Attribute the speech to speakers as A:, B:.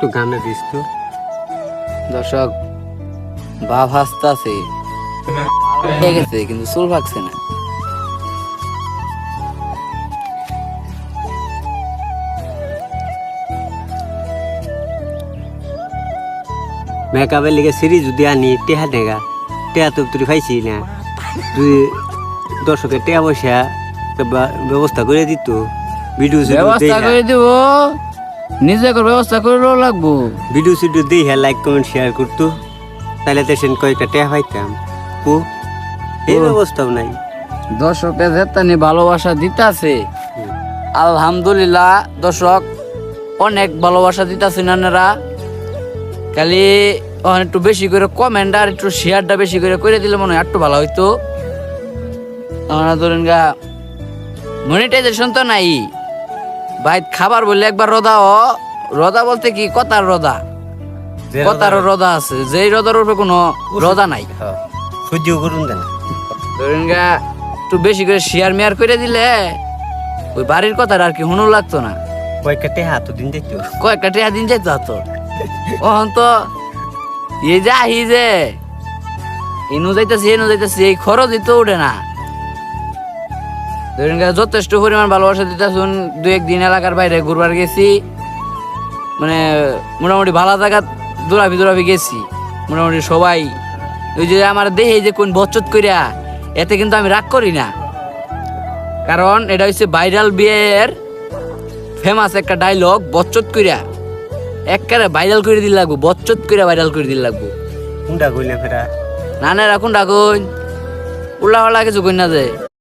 A: একটু গানে দিস তো।
B: দর্শক বাপ হাসতে আছে ঠিক আছে কিন্তু চুল পাকছে না।
A: মেকআপের লিগে সিরি যদি আনি টেহা নেগা টেহা তো তুই পাইছি না, তুই দর্শকের টেহা পয়সা ব্যবস্থা করে দিত ভিডিও
B: ব্যবস্থা করে দিব, নিজে ব্যবস্থা করে লাগবো।
A: ভিডিও সিডিও দিয়ে লাইক কমেন্ট শেয়ার করতো, তাহলে তো সেন কয়েকটা টেহা পাইতাম। ও এই ব্যবস্থাও নাই।
B: দর্শকের যেতানি ভালোবাসা দিতাছে আলহামদুলিল্লাহ। দর্শক অনেক ভালোবাসা দিতাছে নানারা, খালি একটু বেশি করে কমেন্ট আর একটু শেয়ারটা বেশি করে দিলে মনে হয় একটু ভালো হইতো। ধরেন গা মনিটাইজেশন তো নাই ভাই, খাবার বললে একবার রদা বলতে কি কথার রদা, কথারও রদা আছে, যেই রদার উপরে কোনো রদা নাই।
A: সহ্য করুন দেন,
B: ধরেন গা একটু বেশি করে শেয়ার মেয়ার করে দিলে ওই বাড়ির কথা আর কি হুনো লাগতো না।
A: কয়েকটা টেহা তো দিন যাইতো,
B: কয়েকটা টেহা দিন যাইতো হাতো। ওহন তো যে এনু যাইতেছি এই খরচই তো উঠে না। ধরেন গা যথেষ্ট পরিমাণ ভালোবাসা দিতেছুন। দু একদিন এলাকার বাইরে ঘুরবার গেছি, মানে মোটামুটি ভালো জায়গা দৌড়াবি গেছি। মোটামুটি সবাই ওই যে আমার দেহে যে কোন বচ্চত করিয়া, এতে কিন্তু আমি রাগ করি না, কারণ এটা হচ্ছে ভাইরাল বিয়ের ফেমাস একটা ডায়লগ। বচ্চত করিয়া একবারে ভাইরাল করে দিল লাগবো, বচ্চত করিয়া ভাইরাল করে দিল লাগবো।
A: কোনটা কইলে ফেরা
B: না না রাখুন উল্লা কিছু কই না যায়।